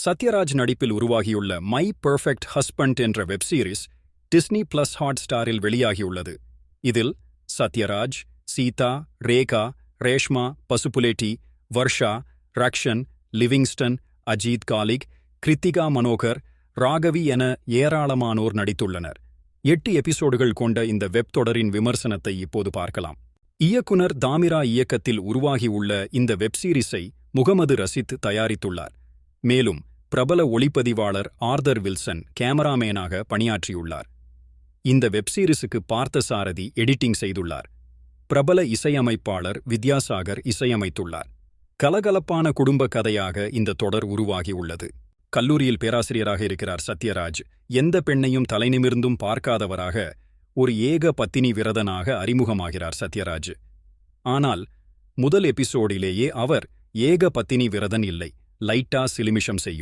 சத்யராஜ் நடிப்பில் உருவாகியுள்ள my perfect husband என்ற வெப்சீரிஸ் டிஸ்னி பிளஸ் ஹாட்ஸ்டாரில் வெளியாகியுள்ளது. இதில் சத்யராஜ், சீதா, ரேகா, ரேஷ்மா, பசுபுலேட்டி, வர்ஷா, ரக்ஷன், லிவிங்ஸ்டன், அஜீத் காலிக், கிருத்திகா மனோகர், ராகவி என ஏராளமானோர் நடித்துள்ளனர். 8 எபிசோடுகள் கொண்ட இந்த வெப் தொடரின் விமர்சனத்தை இப்போது பார்க்கலாம். இயக்குனர் தாமிரா இயக்கத்தில் உருவாகியுள்ள இந்த வெப்சீரிஸை முகமது ரசித் தயாரித்துள்ளார். மேலும் பிரபல ஒளிப்பதிவாளர் ஆர்தர் வில்சன் கேமராமேனாக பணியாற்றியுள்ளார். இந்த வெப்சீரிஸுக்கு பார்த்தசாரதி எடிட்டிங் செய்துள்ளார். பிரபல இசையமைப்பாளர் வித்யாசாகர் இசையமைத்துள்ளார். கலகலப்பான குடும்ப கதையாக இந்த தொடர் உருவாகியுள்ளது. கல்லூரியில் பேராசிரியராக இருக்கிறார் சத்யராஜ். எந்த பெண்ணையும் தலைநிமிர்ந்தும் பார்க்காதவராக ஒரு ஏக பத்தினி விரதனாக அறிமுகமாகிறார் சத்யராஜ். ஆனால் முதல் எபிசோடிலேயே அவர் ஏக பத்தினி விரதன் இல்லை, லைட்டா சிலிமிஷம் செய்யும்